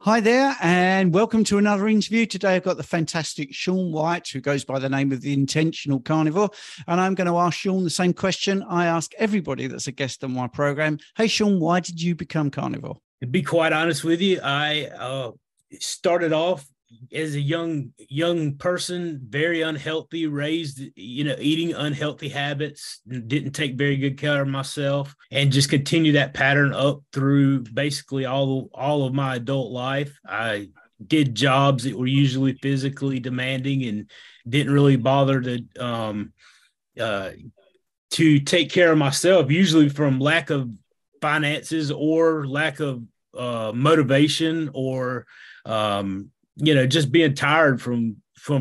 Hi there, and welcome to another interview. Today I've got the fantastic Shawn White, who goes by the name of the Intentional Carnivore, and I'm going to ask Shawn the same question I ask everybody that's a guest on my program. Hey, Shawn, why did you become carnivore? To be quite honest with you, I started off as a young person, very unhealthy, raised, eating unhealthy habits, didn't take very good care of myself, and just continue that pattern up through basically all of my adult life. I did jobs that were usually physically demanding and didn't really bother to take care of myself, usually from lack of finances or lack of motivation or just being tired from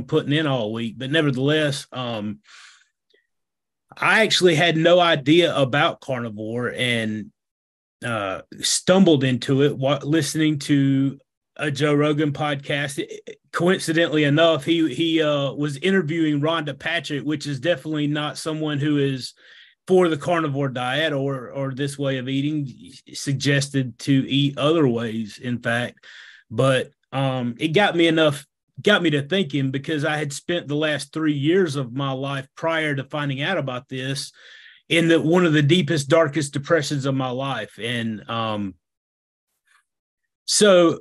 putting in all week. But nevertheless, I actually had no idea about carnivore and stumbled into it listening to a Joe Rogan podcast. Coincidentally enough, he was interviewing Rhonda Patrick, which is definitely not someone who is for the carnivore diet or this way of eating, suggested to eat other ways, in fact. But it got me to thinking, because I had spent the last 3 years of my life prior to finding out about this in one of the deepest, darkest depressions of my life. And so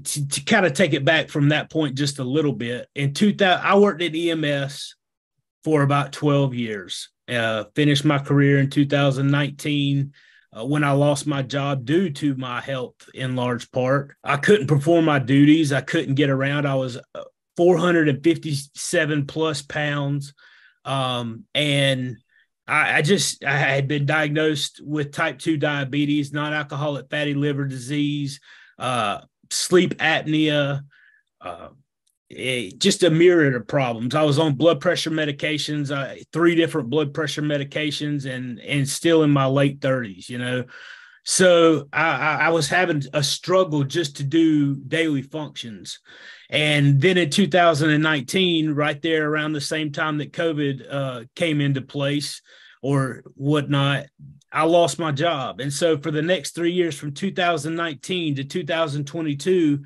to kind of take it back from that point just a little bit, in 2000, I worked at EMS for about 12 years. Finished my career in 2019 when I lost my job due to my health in large part. I couldn't perform my duties. I couldn't get around. I was 457 plus pounds. And I had been diagnosed with type 2 diabetes, non-alcoholic fatty liver disease, sleep apnea, just a myriad of problems. I was on blood pressure medications, 3 different blood pressure medications, and still in my late 30s, So I was having a struggle just to do daily functions. And then in 2019, right there around the same time that COVID came into place or whatnot, I lost my job. And so for the next 3 years, from 2019 to 2022,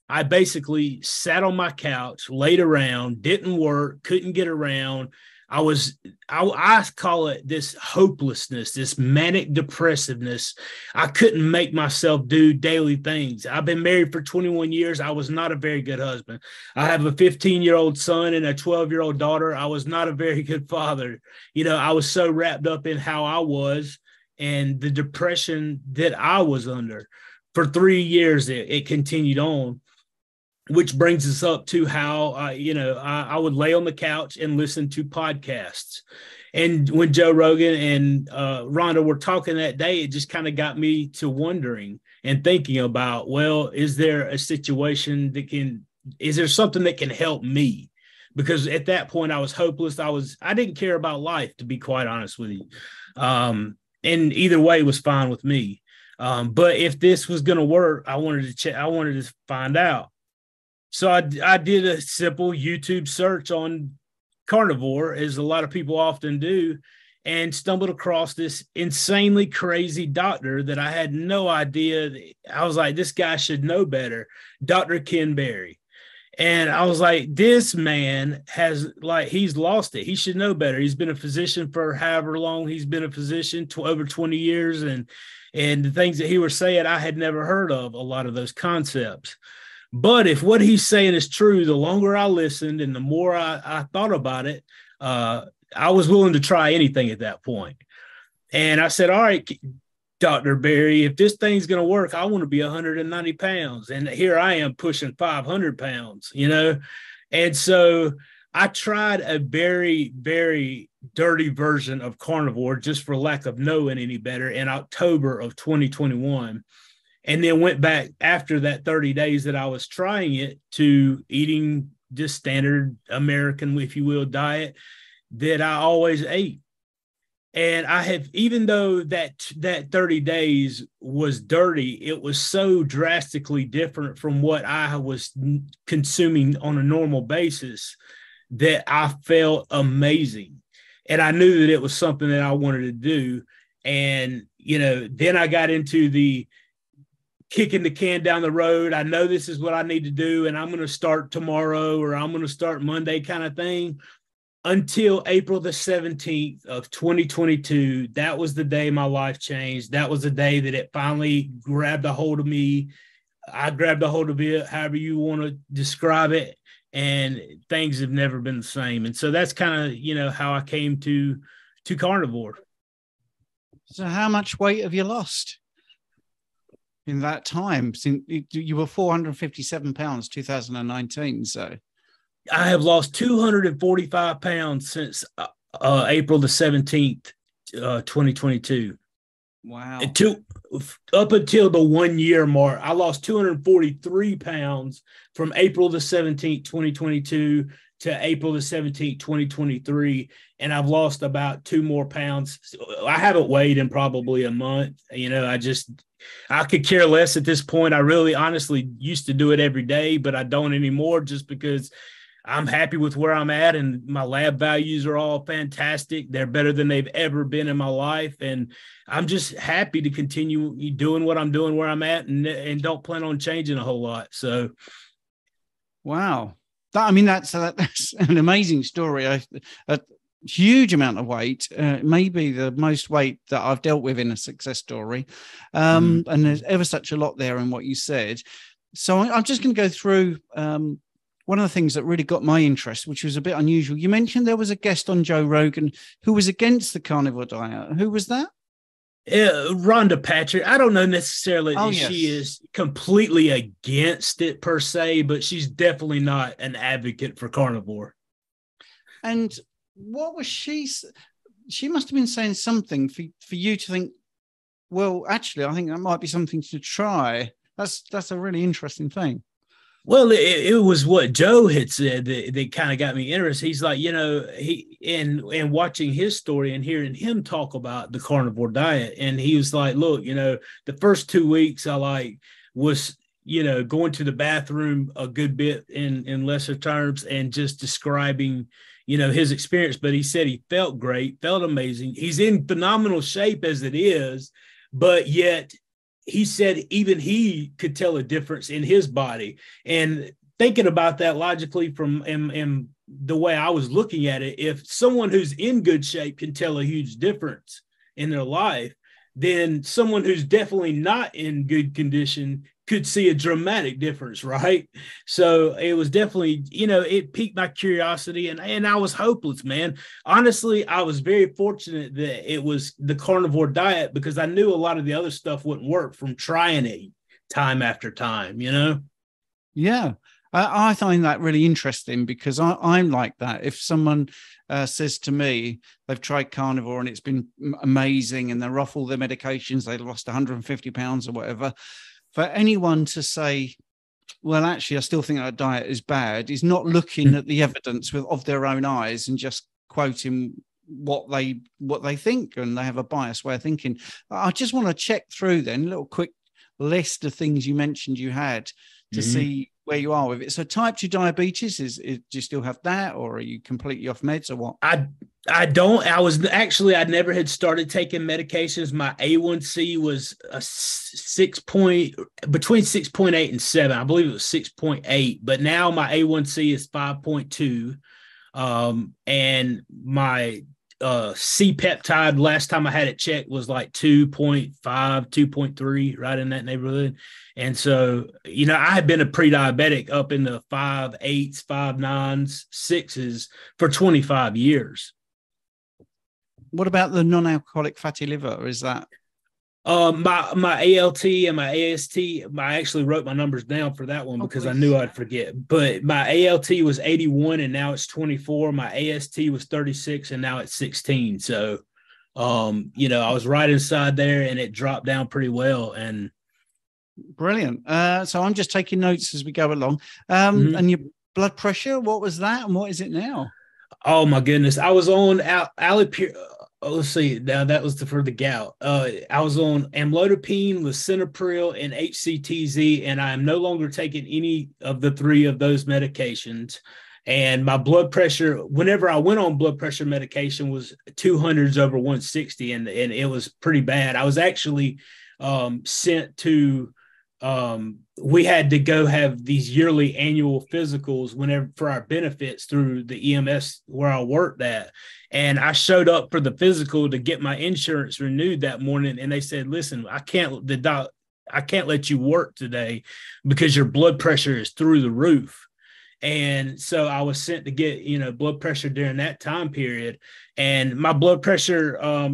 I basically sat on my couch, laid around, didn't work, couldn't get around. I call it this hopelessness, this manic depressiveness. I couldn't make myself do daily things. I've been married for 21 years. I was not a very good husband. I have a 15-year-old son and a 12-year-old daughter. I was not a very good father. I was so wrapped up in how I was and the depression that I was under. For 3 years, it continued on. Which brings us up to how, I would lay on the couch and listen to podcasts. And when Joe Rogan and Rhonda were talking that day, it just kind of got me to wondering and thinking about, well, is there a situation is there something that can help me? Because at that point I was hopeless. I didn't care about life, to be quite honest with you. And either way was fine with me. But if this was going to work, I wanted to find out. So I did a simple YouTube search on carnivore, as a lot of people often do, and stumbled across this insanely crazy doctor that I had no idea. I was like, this guy should know better, Dr. Ken Berry. And I was like, this man he's lost it. He should know better. He's been a physician for however long he's been a physician, over 20 years. And the things that he was saying, I had never heard of a lot of those concepts. But if what he's saying is true, the longer I listened and the more I thought about it, I was willing to try anything at that point. And I said, all right, Dr. Berry, if this thing's going to work, I want to be 190 pounds. And here I am pushing 500 pounds, And so I tried a very, very dirty version of carnivore, just for lack of knowing any better, in October of 2021. And then went back after that 30 days that I was trying it to eating just standard American, if you will, diet that I always ate. And I have, even though that 30 days was dirty, it was so drastically different from what I was consuming on a normal basis that I felt amazing. And I knew that it was something that I wanted to do. And, then I got into the kicking the can down the road. I know this is what I need to do, and I'm going to start tomorrow or I'm going to start Monday kind of thing. Until April the 17th of 2022, that was the day my life changed. That was the day that it finally grabbed a hold of me. I grabbed a hold of it, however you want to describe it, and things have never been the same. And so that's kind of, how I came to Carnivore. So how much weight have you lost in that time? Since you were 457 pounds, 2019. So I have lost 245 pounds since April the 17th, 2022. Wow. Up until the 1 year mark, I lost 243 pounds from April the 17th, 2022 to April the 17th, 2023. And I've lost about 2 more pounds. I haven't weighed in probably a month. I could care less at this point. I really honestly used to do it every day, but I don't anymore just because I'm happy with where I'm at, and my lab values are all fantastic. They're better than they've ever been in my life. And I'm just happy to continue doing what I'm doing where I'm at, and don't plan on changing a whole lot. So. Wow. That's an amazing story. A huge amount of weight, maybe the most weight that I've dealt with in a success story. And there's ever such a lot there in what you said. So I'm just going to go through one of the things that really got my interest, which was a bit unusual. You mentioned there was a guest on Joe Rogan who was against the carnivore diet. Who was that? Rhonda Patrick. I don't know necessarily that yes. She is completely against it per se, but she's definitely not an advocate for carnivore. And what was she must have been saying something for you to think, well, actually, I think that might be something to try. That's a really interesting thing. Well, it was what Joe had said that kind of got me interested. He's like, in watching his story and hearing him talk about the carnivore diet. And he was like, look, the first 2 weeks I was, going to the bathroom a good bit in lesser terms and just describing, his experience. But he said he felt great, felt amazing. He's in phenomenal shape as it is, but yet he said even he could tell a difference in his body. And thinking about that logically from the way I was looking at it, if someone who's in good shape can tell a huge difference in their life, then someone who's definitely not in good condition could see a dramatic difference, right? So it was definitely, it piqued my curiosity, and I was hopeless, man. Honestly, I was very fortunate that it was the carnivore diet, because I knew a lot of the other stuff wouldn't work from trying it time after time, Yeah. I find that really interesting, because I'm like that. If someone says to me they've tried carnivore and it's been amazing and they're off all their medications, they lost 150 pounds or whatever, for anyone to say, well, actually, I still think that diet is bad, is not looking at the evidence of their own eyes and just quoting what they think, and they have a biased way of thinking. I just want to check through then a little quick list of things you mentioned you had to see where you are with it. So type 2 diabetes, do you still have that, or are you completely off meds, or what? I don't. I never had started taking medications. My A1C was between 6.8 and 7. I believe it was 6.8, but now my A1C is 5.2. And my C-peptide, last time I had it checked, was like 2.5, 2.3, right in that neighborhood. And so, I had been a pre-diabetic up in the 5.8s, 5.9s, 6s for 25 years. What about the non-alcoholic fatty liver? Is that? My ALT and my AST, I actually wrote my numbers down for that one because I knew I'd forget. But my ALT was 81 and now it's 24. My AST was 36 and now it's 16. So, I was right inside there, and it dropped down pretty well. And brilliant. So I'm just taking notes as we go along. And your blood pressure, what was that, and what is it now? Oh my goodness, I was on let's see. Now that was for the gout. I was on amlodipine, lisinopril, and HCTZ, and I am no longer taking any of the 3 of those medications. And my blood pressure, whenever I went on blood pressure medication, was 200s over 160, and it was pretty bad. I was actually sent to we had to go have these yearly annual physicals whenever for our benefits through the EMS where I worked at. And I showed up for the physical to get my insurance renewed that morning. And they said, listen, I can't let you work today because your blood pressure is through the roof. And so I was sent to get, blood pressure during that time period. And my blood pressure,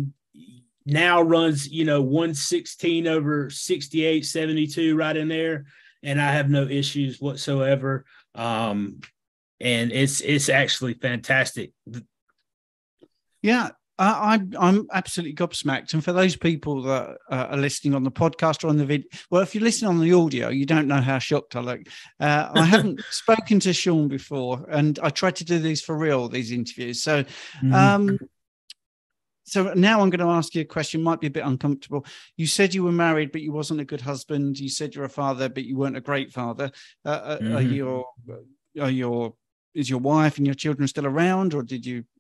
now runs 116 over 68, 72 right in there, and I have no issues whatsoever. And it's actually fantastic. Yeah, I'm absolutely gobsmacked. And for those people that are listening on the podcast or on the video, well, if you're listening on the audio, you don't know how shocked I look. I haven't spoken to Shawn before, and I tried to do these for real, these interviews. So So now I'm going to ask you a question, might be a bit uncomfortable. You said you were married, but you wasn't a good husband. You said you're a father, but you weren't a great father. Is your wife and your children still around, or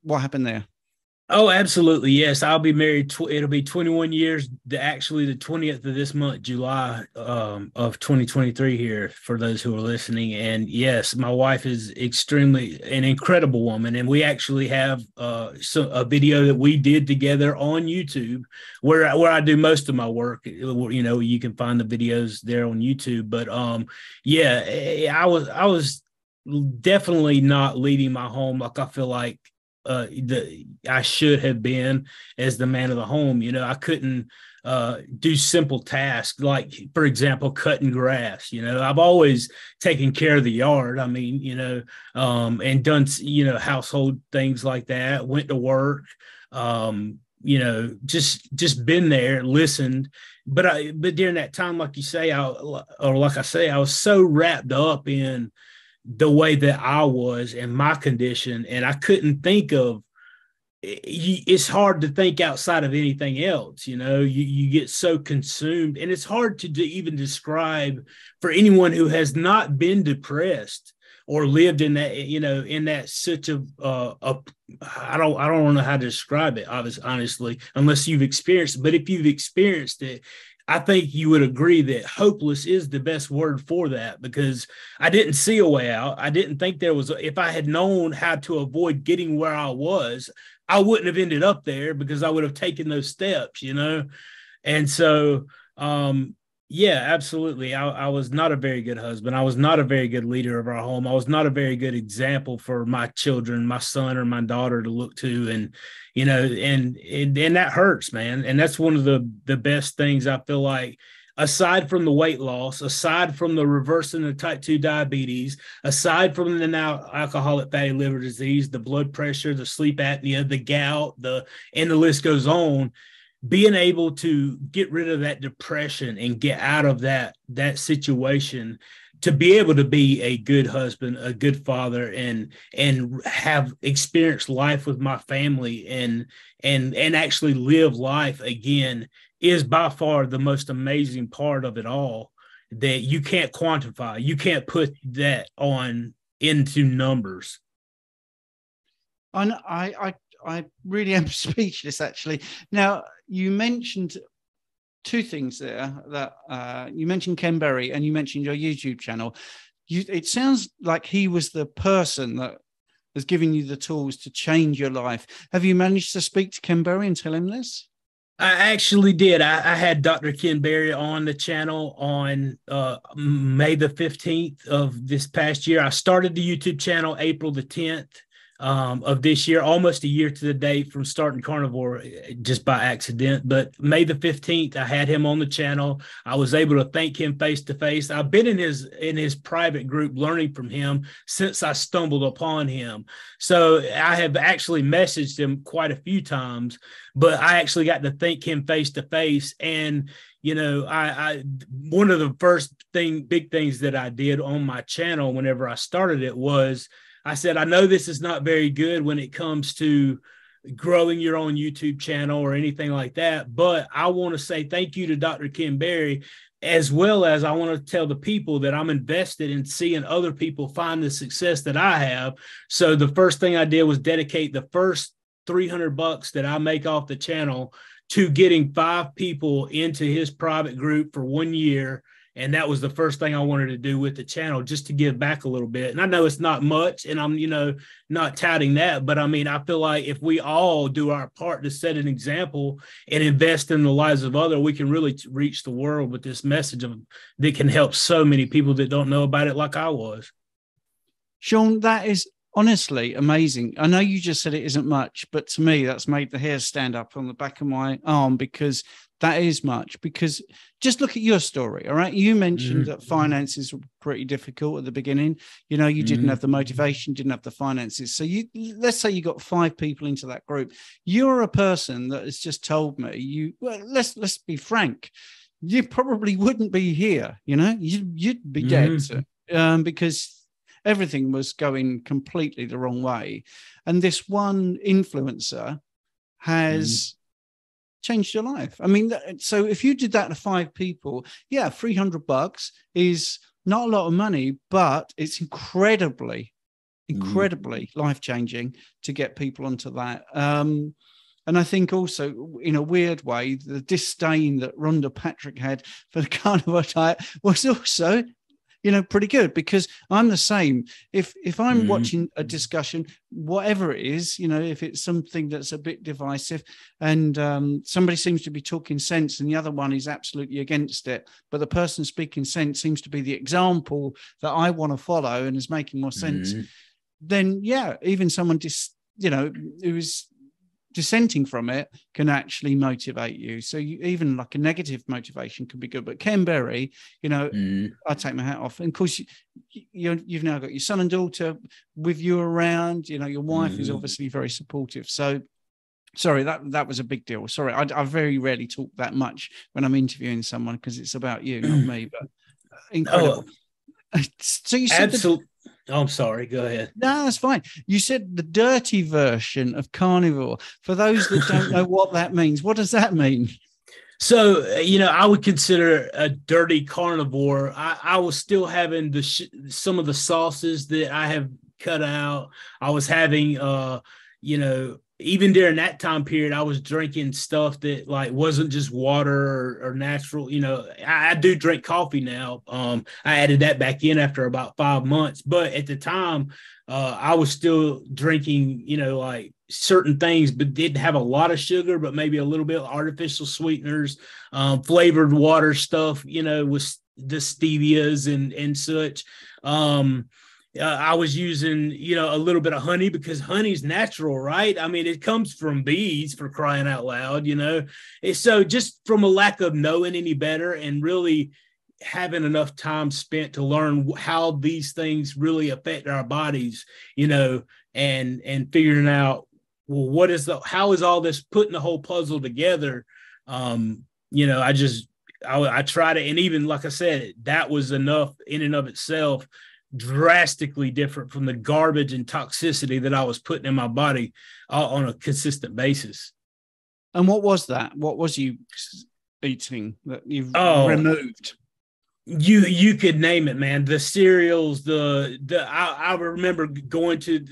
what happened there? Oh, absolutely. Yes. I'll be married. It'll be 21 years, actually the 20th of this month, July of 2023 here for those who are listening. And yes, my wife is an incredible woman. And we actually have a video that we did together on YouTube where I do most of my work. You can find the videos there on YouTube. But yeah, I was definitely not leading my home like I feel like I should have been as the man of the home. I couldn't do simple tasks like, for example, cutting grass. I've always taken care of the yard. I mean, and done, household things like that. Went to work, just been there, listened. But during that time, like you say, I was so wrapped up in the way that I was in my condition, and I couldn't think of. It's hard to think outside of anything else. You get so consumed, and it's hard to even describe for anyone who has not been depressed or lived in that, in that such I don't know how to describe it, honestly, unless you've experienced it. But if you've experienced it, I think you would agree that hopeless is the best word for that, because I didn't see a way out. I didn't think if I had known how to avoid getting where I was, I wouldn't have ended up there, because I would have taken those steps, And so, yeah, absolutely. I was not a very good husband. I was not a very good leader of our home. I was not a very good example for my children, my son or my daughter to look to. And, and that hurts, man. And that's one of the best things I feel like, aside from the weight loss, aside from the reversing of type 2 diabetes, aside from the now alcoholic fatty liver disease, the blood pressure, the sleep apnea, the gout, and the list goes on. Being able to get rid of that depression and get out of that situation, to be able to be a good husband, a good father, and have experienced life with my family and actually live life again, is by far the most amazing part of it all, that you can't quantify. You can't put that into numbers. And I really am speechless, actually. Now, you mentioned two things there, that you mentioned Ken Berry and you mentioned your YouTube channel. It sounds like he was the person that was giving you the tools to change your life. Have you managed to speak to Ken Berry and tell him this? I actually did. I had Dr. Ken Berry on the channel on May the 15th of this past year. I started the YouTube channel April the 10th. Of this year, almost a year to the date from starting Carnivore, just by accident. But May the 15th, I had him on the channel. I was able to thank him face to face. I've been in his private group learning from him since I stumbled upon him. So I have actually messaged him quite a few times, but I actually got to thank him face to face. And I one of the first big things that I did on my channel whenever I started it was, I said, I know this is not very good when it comes to growing your own YouTube channel or anything like that, but I want to say thank you to Dr. Ken Berry, as well as I want to tell the people that I'm invested in seeing other people find the success that I have. So the first thing I did was dedicate the first $300 that I make off the channel to getting 5 people into his private group for 1 year And that was the first thing I wanted to do with the channel, just to give back a little bit. And I know it's not much, and I'm, not touting that, but I mean, I feel like if we all do our part to set an example and invest in the lives of others, we can really reach the world with this message that can help so many people that don't know about it like I was. Shawn, that is honestly amazing. I know you just said it isn't much, but to me, that's made the hair stand up on the back of my arm, because that is much. Because just look at your story, all right? You mentioned that finances were pretty difficult at the beginning. You didn't have the motivation, didn't have the finances. So let's say you got 5 people into that group. You're a person that has just told me, let's be frank, you probably wouldn't be here. You'd be dead, because everything was going completely the wrong way. And this one influencer has changed your life. I mean, so if you did that to 5 people, $300 is not a lot of money, but it's incredibly life-changing to get people onto that. And I think also, in a weird way, the disdain that Rhonda Patrick had for the carnivore diet was also pretty good, because I'm the same. If I'm watching a discussion, whatever it is, if it's something that's a bit divisive and somebody seems to be talking sense and the other one is absolutely against it, but the person speaking sense seems to be the example that I want to follow and is making more sense, then even someone who is dissenting from it can actually motivate you. So even like a negative motivation can be good. But Ken Berry, I take my hat off. And of course, you've now got your son and daughter with you around. Your wife is obviously very supportive. So sorry, that was a big deal. Sorry, I very rarely talk that much when I'm interviewing someone, because it's about you, not me. But incredible. So you said absolutely. I'm sorry. Go ahead. No, that's fine. You said the dirty version of carnivore. For those that don't know what that means, what does that mean? So, I would consider a dirty carnivore. I was still having some of the sauces that I have cut out. I was having, even during that time period, I was drinking stuff that wasn't just water or natural. I do drink coffee now. I added that back in after about 5 months, but at the time, I was still drinking, certain things, but didn't have a lot of sugar, but maybe a little bit of artificial sweeteners, flavored water stuff, with the stevias and such. I was using, a little bit of honey, because honey's natural, right? I mean, it comes from bees, for crying out loud, And so just from a lack of knowing any better and really having enough time spent to learn how these things really affect our bodies, and figuring out, well, how is all this putting the whole puzzle together? I tried it. And even, like I said, that was enough in and of itself, drastically different from the garbage and toxicity that I was putting in my body on a consistent basis. And what was that? What was you eating that you've removed? You could name it, man. The cereals, I remember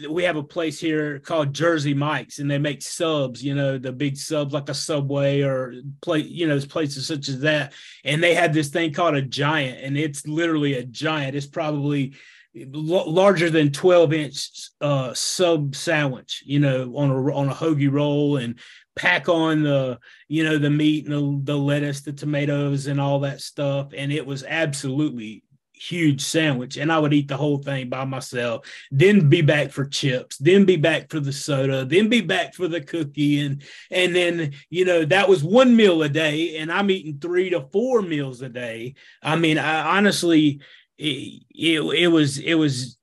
we have a place here called Jersey Mike's, and they make subs, the big subs like a Subway or places such as that. And they had this thing called a Giant, and it's literally a giant. It's probably larger than 12-inch sub sandwich, on a hoagie roll, and pack on the meat and the lettuce, the tomatoes, and all that stuff. And it was absolutely huge sandwich. And I would eat the whole thing by myself, then be back for chips, then be back for the soda, then be back for the cookie. And then, that was 1 meal a day, and I'm eating 3 to 4 meals a day. I mean, I honestly, it was,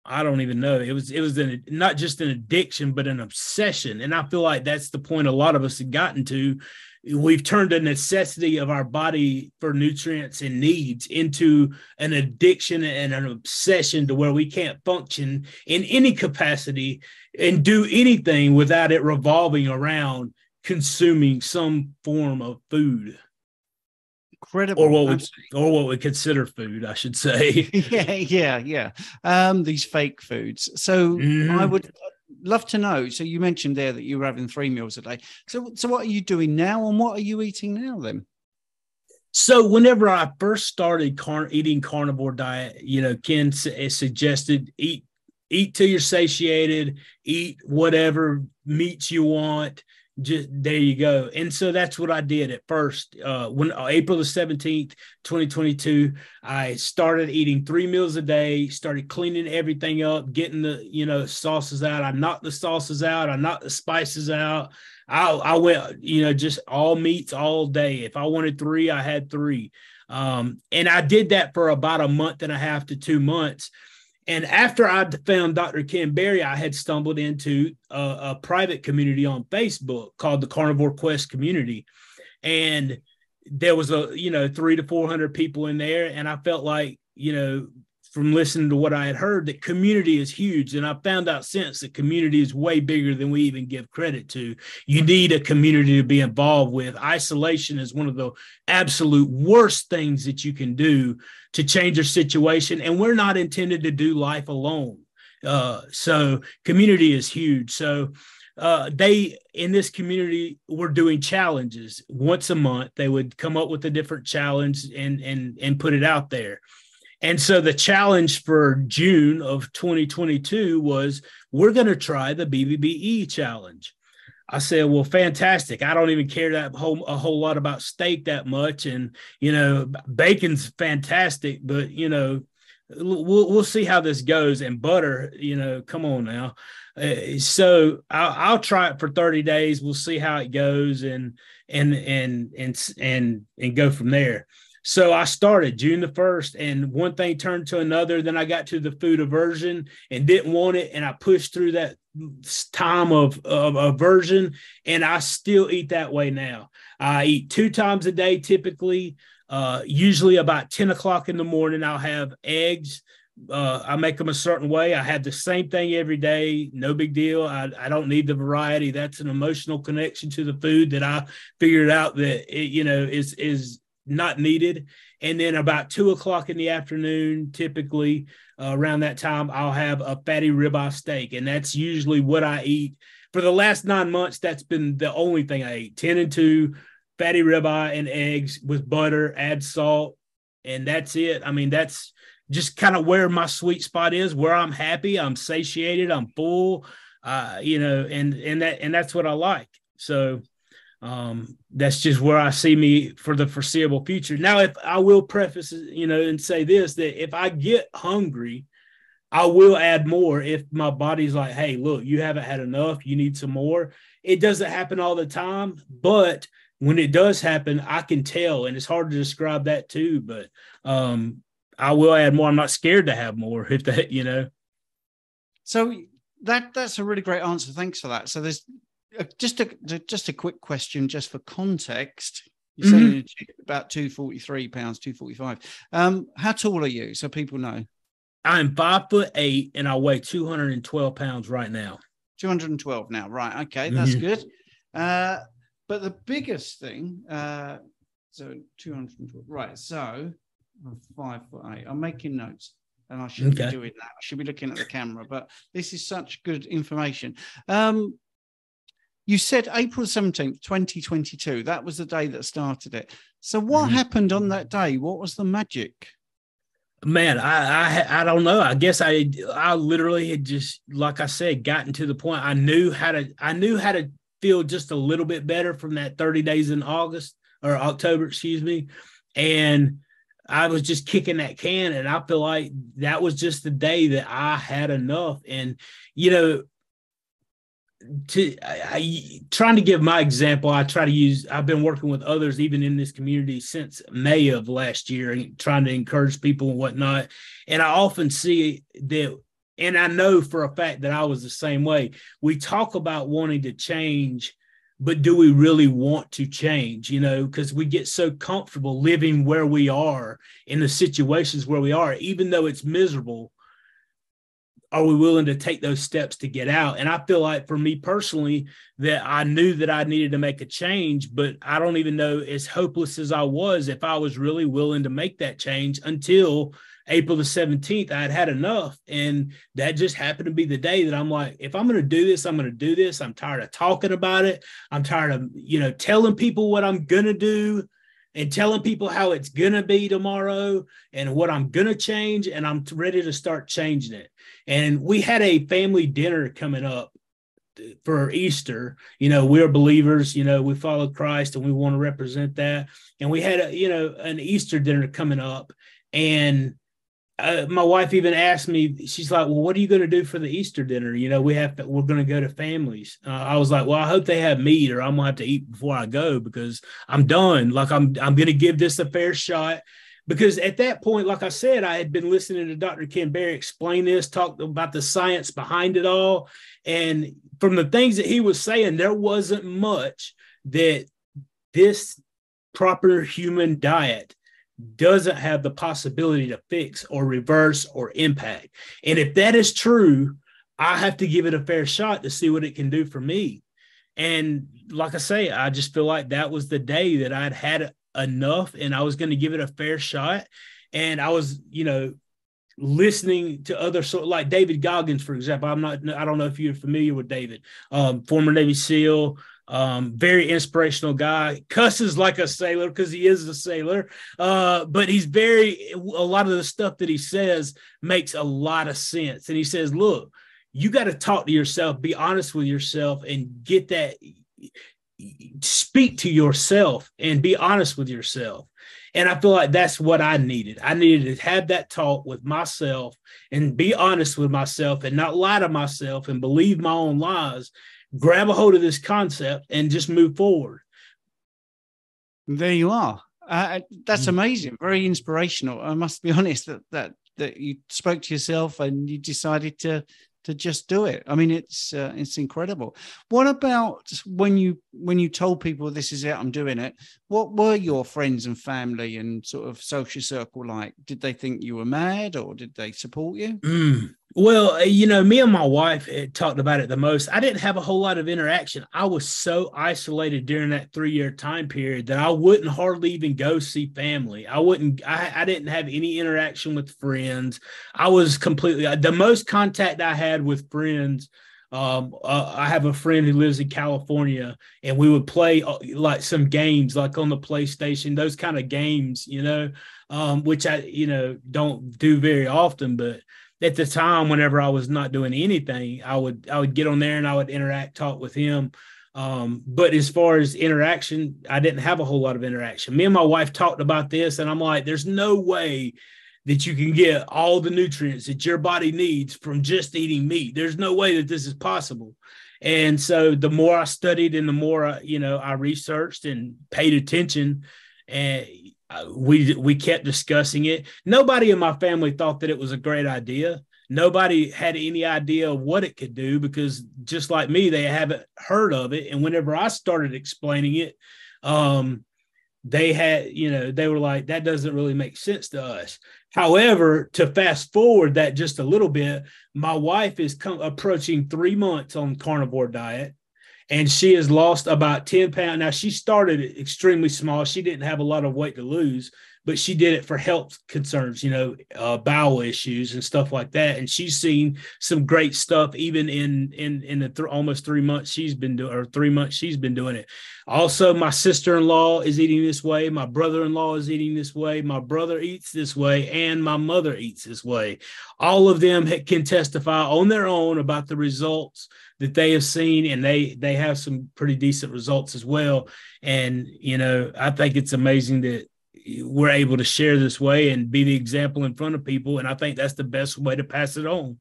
I don't even know. It was not just an addiction, but an obsession. And I feel like that's the point a lot of us have gotten to. We've turned a necessity of our body for nutrients and needs into an addiction and an obsession, to where we can't function in any capacity and do anything without it revolving around consuming some form of food. Incredible. Or what we consider food, I should say. Yeah. These fake foods. So I would love to know. So you mentioned there that you were having 3 meals a day. So what are you doing now, and what are you eating now then? So whenever I first started eating carnivore diet, Ken suggested eat till you're satiated, eat whatever meats you want. Just there you go. And so that's what I did at first. When April the 17th, 2022, I started eating 3 meals a day, started cleaning everything up, getting the, sauces out. I knocked the sauces out. I knocked the spices out. I went, just all meats all day. If I wanted 3, I had 3. And I did that for about a month and a half to 2 months. And after I found Dr. Ken Berry, I had stumbled into a private community on Facebook called the Carnivore Quest Community. And there was 300 to 400 people in there. And I felt like, from listening to what I had heard, that community is huge. And I found out since that community is way bigger than we even give credit to. You need a community to be involved with. Isolation is one of the absolute worst things that you can do to change your situation. And we're not intended to do life alone. So community is huge. So they, in this community, were doing challenges once a month. They would come up with a different challenge and put it out there. And so the challenge for June of 2022 was, we're going to try the BBBE challenge. I said, well, fantastic. I don't even care a whole lot about steak that much. And, bacon's fantastic, but, we'll see how this goes. And butter, come on now. So I'll try it for 30 days. We'll see how it goes and go from there. So I started June the 1st, and one thing turned to another. Then I got to the food aversion and didn't want it. And I pushed through that time of aversion, and I still eat that way now. I eat 2 times a day, typically, usually about 10 o'clock in the morning. I'll have eggs. I make them a certain way. I have the same thing every day. No big deal. I don't need the variety. That's an emotional connection to the food that I figured out that is not needed. And then about 2 o'clock in the afternoon, typically around that time, I'll have a fatty ribeye steak. And that's usually what I eat. For the last 9 months, that's been the only thing I eat. 10 and 2, fatty ribeye and eggs with butter, add salt. And that's it. I mean, that's just kind of where my sweet spot is, where I'm happy, I'm satiated, I'm full, and that's what I like. So that's just where I see me for the foreseeable future. Now, if I will preface, and say this, that if I get hungry, I will add more. If my body's like, hey, look, you haven't had enough, you need some more. It doesn't happen all the time, but when it does happen, I can tell, and it's hard to describe that too, but I will add more. I'm not scared to have more if that, So that's a really great answer. Thanks for that. So there's just a quick question, just for context. You're saying about 243 pounds, 245. How tall are you, so people know? I'm 5'8" and I weigh 212 pounds right now. 212 now, right? Okay, that's good. But the biggest thing, so 212, right? So I'm 5'8". I'm making notes, and I shouldn't be doing that. I should be looking at the camera. But this is such good information. You said April 17th, 2022. That was the day that started it. So what happened on that day? What was the magic? Man, I don't know. I guess I literally had just, like I said, gotten to the point. I knew how to feel just a little bit better from that 30 days in October, excuse me. And I was just kicking that can, and I feel like that was just the day that I had enough. And, trying to give my example, I've been working with others even in this community since May of last year, and trying to encourage people and whatnot. And I often see that, and I know for a fact that I was the same way. We talk about wanting to change, but do we really want to change? Because we get so comfortable living where we are in the situations where we are, even though it's miserable. Are we willing to take those steps to get out? And I feel like for me personally, that I knew that I needed to make a change, but I don't even know, as hopeless as I was, if I was really willing to make that change until April the 17th. I had had enough. And that just happened to be the day that I'm like, if I'm going to do this, I'm going to do this. I'm tired of talking about it. I'm tired of, telling people what I'm going to do. and telling people how it's going to be tomorrow and what I'm going to change. And I'm ready to start changing it. And we had a family dinner coming up for Easter. We're believers, we follow Christ and we want to represent that. And we had an Easter dinner coming up, and my wife even asked me, she's like, well, what are you going to do for the Easter dinner? We're going to go to families. I was like, well, I hope they have meat, or I'm going to have to eat before I go, because I'm done. Like I'm going to give this a fair shot. Because at that point, like I said, I had been listening to Dr. Ken Berry explain this, talk about the science behind it all. And from the things that he was saying, there wasn't much that this proper human diet doesn't have the possibility to fix or reverse or impact. And if that is true, I have to give it a fair shot to see what it can do for me. And like I say, I just feel like that was the day that I'd had enough, and I was going to give it a fair shot. And I was, listening to other like David Goggins, for example. I don't know if you're familiar with David, former Navy SEAL, very inspirational guy, cusses like a sailor because he is a sailor. But a lot of the stuff that he says makes a lot of sense. And he says, look, you got to talk to yourself, be honest with yourself, and get that, speak to yourself and be honest with yourself. And I feel like that's what I needed. I needed to have that talk with myself and be honest with myself and not lie to myself and believe my own lies, grab a hold of this concept and just move forward. There you are. That's amazing. Very inspirational. I must be honest that you spoke to yourself and you decided to just do it. I mean, it's incredible. What about when you told people this is it, I'm doing it? What were your friends and family and sort of social circle like? Did they think you were mad, or did they support you? Well, me and my wife had talked about it the most. I didn't have a whole lot of interaction. I was so isolated during that 3-year time period that I wouldn't hardly even go see family. I didn't have any interaction with friends. I was completely, the most contact I had with friends. I have a friend who lives in California, and we would play like some games, like on the PlayStation, those kind of games, which I, don't do very often, but at the time, whenever I was not doing anything, I would get on there and I would interact, talk with him. But as far as interaction, I didn't have a whole lot of interaction. Me and my wife talked about this, and I'm like, there's no way that you can get all the nutrients that your body needs from just eating meat. There's no way that this is possible. And so the more I studied and the more I researched and paid attention, and we kept discussing it. Nobody in my family thought that it was a great idea. Nobody had any idea of what it could do, because just like me, they haven't heard of it. And whenever I started explaining it, they were like, that doesn't really make sense to us. However, to fast forward that just a little bit, my wife is approaching 3 months on carnivore diet, and she has lost about 10 pounds. Now, she started extremely small. She didn't have a lot of weight to lose, but she did it for health concerns, bowel issues and stuff like that. And she's seen some great stuff, even in the almost 3 months she's been doing, or 3 months she's been doing it. Also, my sister-in-law is eating this way. My brother-in-law is eating this way. My brother eats this way, and my mother eats this way. All of them can testify on their own about the results that they have seen, and they have some pretty decent results as well. And, I think it's amazing that we're able to share this way and be the example in front of people. And I think that's the best way to pass it on.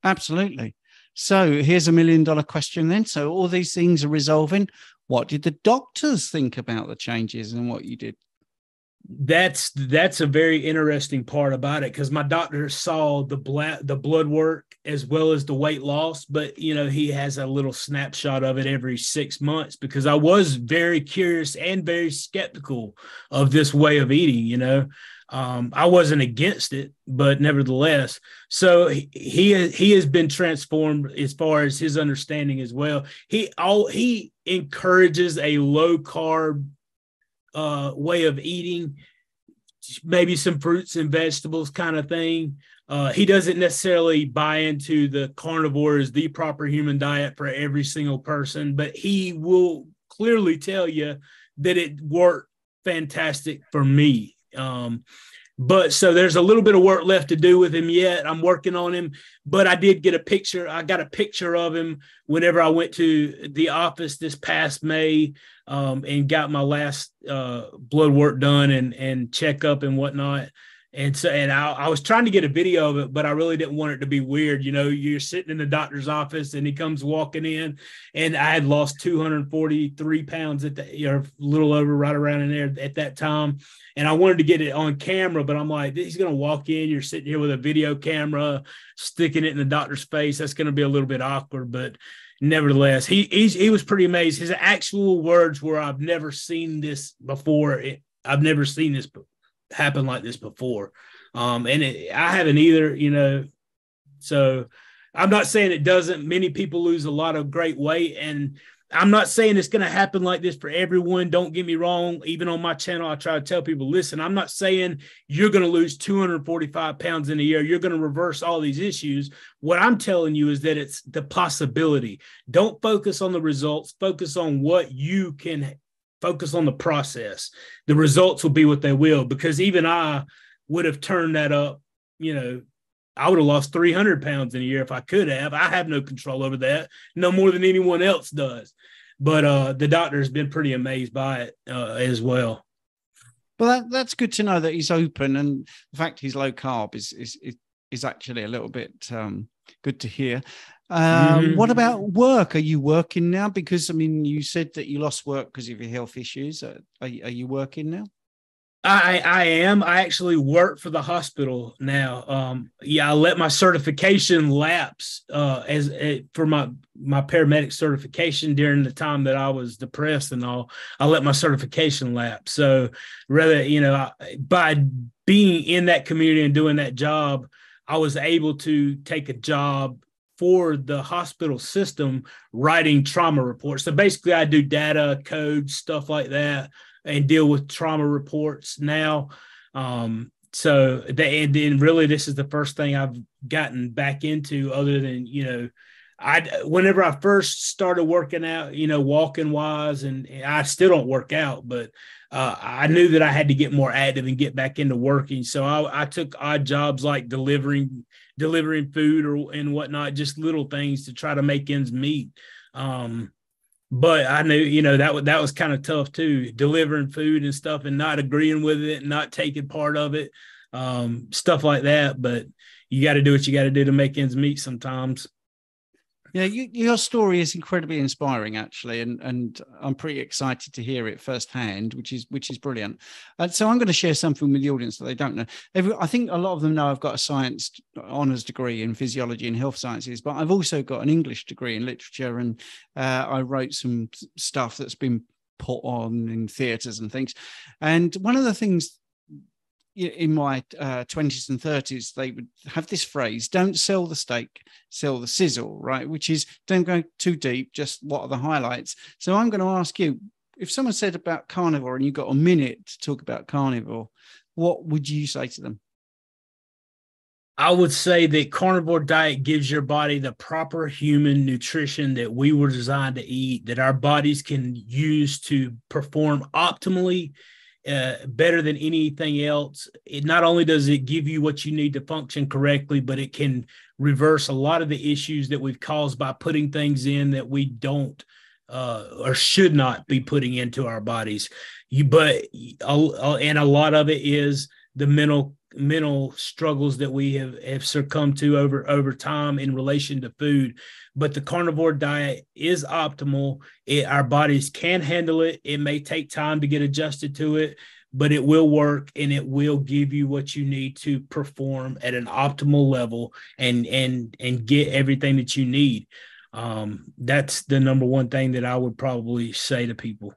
Absolutely. So here's $1 million question then. So all these things are resolving. What did the doctors think about the changes and what you did? That's a very interesting part about it, because my doctor saw the blood work as well as the weight loss, but he has a little snapshot of it every 6 months, because I was very curious and very skeptical of this way of eating. I wasn't against it, but nevertheless, so he has been transformed as far as his understanding as well. He encourages a low carb way of eating, maybe some fruits and vegetables kind of thing. He doesn't necessarily buy into the carnivore as the proper human diet for every single person, but he will clearly tell you that it worked fantastic for me. But so there's a little bit of work left to do with him yet. I'm working on him, but I did get a picture. I got a picture of him whenever I went to the office this past May, and got my last blood work done and checkup and whatnot. And so, and I was trying to get a video of it, but I really didn't want it to be weird. You know, you're sitting in the doctor's office and he comes walking in, and I had lost 243 pounds or a little over, right around in there at that time. And I wanted to get it on camera, but I'm like, he's going to walk in, you're sitting here with a video camera, sticking it in the doctor's face. That's going to be a little bit awkward, but nevertheless, he was pretty amazed. His actual words were, I've never seen this before. I've never seen this happen like this before. I haven't either, you know. So I'm not saying it doesn't. Many people lose a lot of great weight, and I'm not saying it's going to happen like this for everyone. Don't get me wrong. Even on my channel, I try to tell people, listen, I'm not saying you're going to lose 245 pounds in a year. You're going to reverse all these issues. What I'm telling you is that it's the possibility. Don't focus on the results. Focus on what you can. Focus on the process. The results will be what they will, because even I would have turned that up. You know, I would have lost 300 pounds in a year if I could have. I have no control over that, no more than anyone else does. But the doctor has been pretty amazed by it as well. Well, that's good to know that he's open, and the fact he's low carb is actually a little bit good to hear. What about work? Are you working now? Because, I mean, you said that you lost work because of your health issues. Are you working now? I am. I actually work for the hospital now. I let my certification lapse for my paramedic certification during the time that I was depressed and all. I let my certification lapse. So rather, you know, by being in that community and doing that job, I was able to take a job for the hospital system writing trauma reports. So basically I do data, code, stuff like that, and deal with trauma reports now. And then really this is the first thing I've gotten back into, other than, you know, whenever I first started working out, you know, walking wise, and I still don't work out, but I knew that I had to get more active and get back into working. So I took odd jobs like delivering food and whatnot, just little things to try to make ends meet. But I knew, you know, that was kind of tough too, delivering food and stuff and not agreeing with it and not taking part of it, stuff like that. But you got to do what you got to do to make ends meet sometimes. Yeah, your story is incredibly inspiring, actually, and I'm pretty excited to hear it firsthand, which is brilliant. So I'm going to share something with the audience that they don't know. I think a lot of them know I've got a science honours degree in physiology and health sciences, but I've also got an English degree in literature, and I wrote some stuff that's been put on in theatres and things. And one of the things in my 20s and 30s, they would have this phrase, don't sell the steak, sell the sizzle, right? Which is, don't go too deep, just what are the highlights? So I'm going to ask you, if someone said about carnivore and you got a minute to talk about carnivore, what would you say to them? I would say that carnivore diet gives your body the proper human nutrition that we were designed to eat, that our bodies can use to perform optimally, better than anything else. It not only does it give you what you need to function correctly, but it can reverse a lot of the issues that we've caused by putting things in that we don't or should not be putting into our bodies. And a lot of it is the mental struggles that we have succumbed to over time in relation to food. But the carnivore diet is optimal. Our bodies can handle it. It may take time to get adjusted to it, but it will work, and it will give you what you need to perform at an optimal level and get everything that you need. That's the number one thing that I would probably say to people.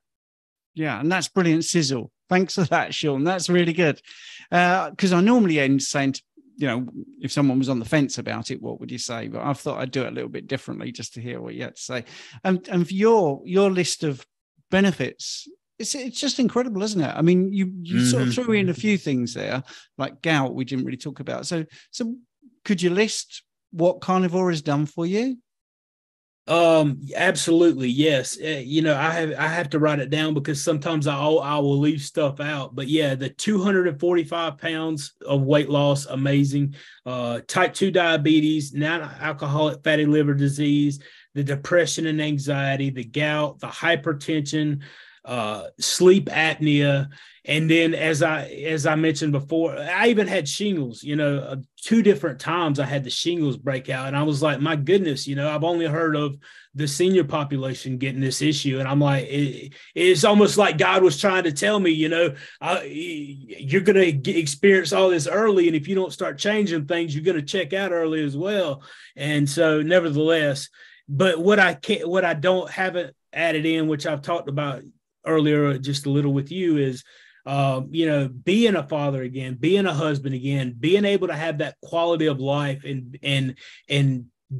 Yeah, and that's brilliant sizzle. Thanks for that, Shawn. That's really good. Because I normally end saying, you know, if someone was on the fence about it, what would you say? But I thought I'd do it a little bit differently just to hear what you had to say. And for your list of benefits, it's just incredible, isn't it? I mean, you sort of threw in a few things there, like gout, we didn't really talk about. So could you list what carnivore has done for you? Absolutely. Yes. I have to write it down because sometimes I will leave stuff out, but yeah, the 245 pounds of weight loss, amazing. Type 2 diabetes, non-alcoholic fatty liver disease, the depression and anxiety, the gout, the hypertension, sleep apnea. And then as I mentioned before, I even had shingles, two different times I had the shingles break out. And I was like, my goodness, I've only heard of the senior population getting this issue. And I'm like, it's almost like God was trying to tell me, you're going to experience all this early. And if you don't start changing things, you're going to check out early as well. And so nevertheless, but what I haven't added in, which I've talked about earlier just a little with you, is being a father again, being a husband again, being able to have that quality of life and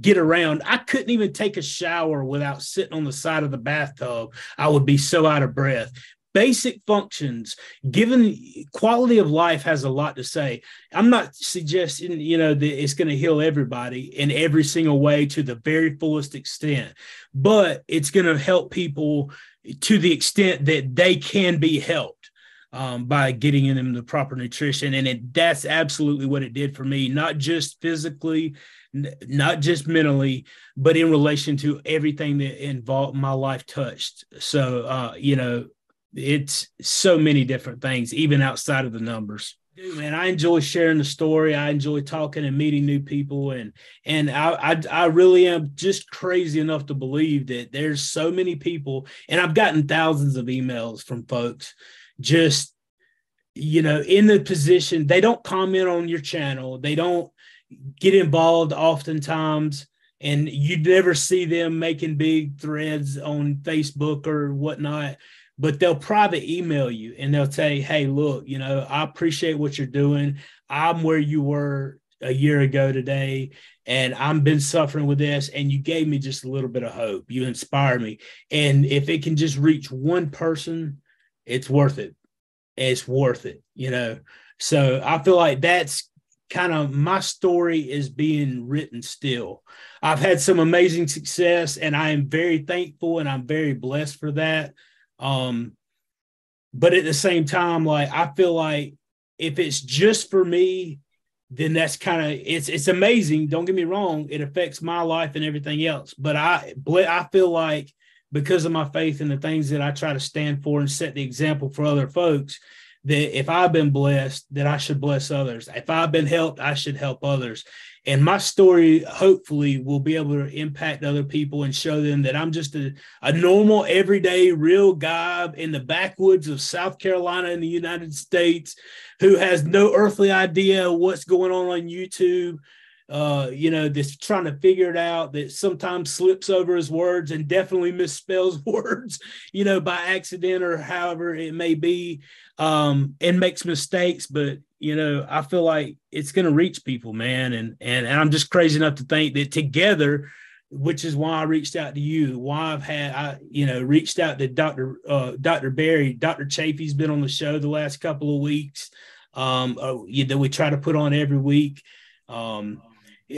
get around. I couldn't even take a shower without sitting on the side of the bathtub. I would be so out of breath. Basic functions, given quality of life, has a lot to say. I'm not suggesting, that it's going to heal everybody in every single way to the very fullest extent, but it's going to help people to the extent that they can be helped by getting in them the proper nutrition. And that's absolutely what it did for me, not just physically, not just mentally, but in relation to everything that involved my life touched. So, it's so many different things, even outside of the numbers. Dude, man, I enjoy sharing the story. I enjoy talking and meeting new people. And I really am just crazy enough to believe that there's so many people, and I've gotten thousands of emails from folks just, in the position, they don't comment on your channel. They don't get involved oftentimes. And you never see them making big threads on Facebook or whatnot, but they'll private email you and they'll say, hey, look, I appreciate what you're doing. I'm where you were a year ago today, and I've been suffering with this, and you gave me just a little bit of hope. You inspired me. And if it can just reach one person, it's worth it. It's worth it, So I feel like that's kind of my story is being written still. I've had some amazing success, and I am very thankful and I'm very blessed for that. But at the same time, like, I feel like if it's just for me, then that's kind of, it's amazing. Don't get me wrong. It affects my life and everything else. But I feel like because of my faith and the things that I try to stand for and set the example for other folks, that if I've been blessed, that I should bless others. If I've been helped, I should help others. And my story, hopefully, will be able to impact other people and show them that I'm just a normal, everyday, real guy in the backwoods of South Carolina in the United States who has no earthly idea what's going on YouTube, that's trying to figure it out, that sometimes slips over his words and definitely misspells words, by accident or however it may be, and makes mistakes. But, I feel like it's going to reach people, man. And I'm just crazy enough to think that together, which is why I reached out to you, why I reached out to Dr. Barry. Dr. Chafee's been on the show the last couple of weeks, that we try to put on every week.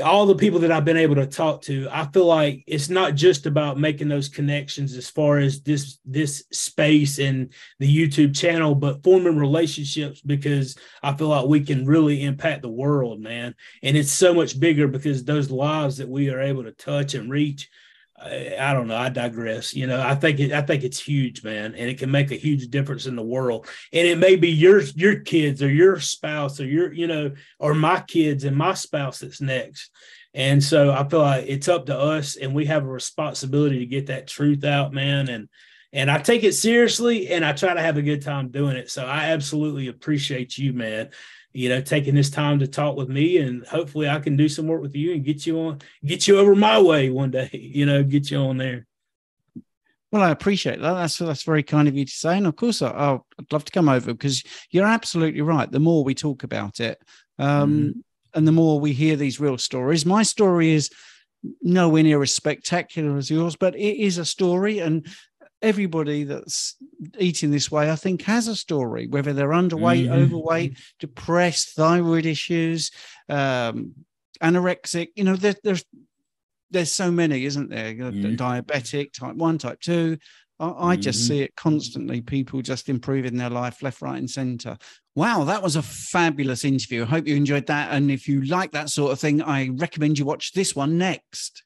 All the people that I've been able to talk to, I feel like it's not just about making those connections as far as this space and the YouTube channel, but forming relationships, because I feel like we can really impact the world, man. And it's so much bigger because those lives that we are able to touch and reach, I don't know. I digress. I think it's huge, man, and it can make a huge difference in the world. And it may be your kids or your spouse or or my kids and my spouse that's next. And so I feel like it's up to us, and we have a responsibility to get that truth out, man. And I take it seriously, and I try to have a good time doing it. So I absolutely appreciate you, man, taking this time to talk with me, and hopefully I can do some work with you and get you over my way one day, get you on there. Well, I appreciate that. That's very kind of you to say. And of course, I'd love to come over, because you're absolutely right. The more we talk about it, and the more we hear these real stories, my story is nowhere near as spectacular as yours, but it is a story. And everybody that's eating this way, I think, has a story, whether they're underweight, overweight, depressed, thyroid issues, anorexic. there's so many, isn't there? Diabetic, type 1, type 2. I just see it constantly. People just improving their life left, right, and center. Wow, that was a fabulous interview. I hope you enjoyed that. And if you like that sort of thing, I recommend you watch this one next.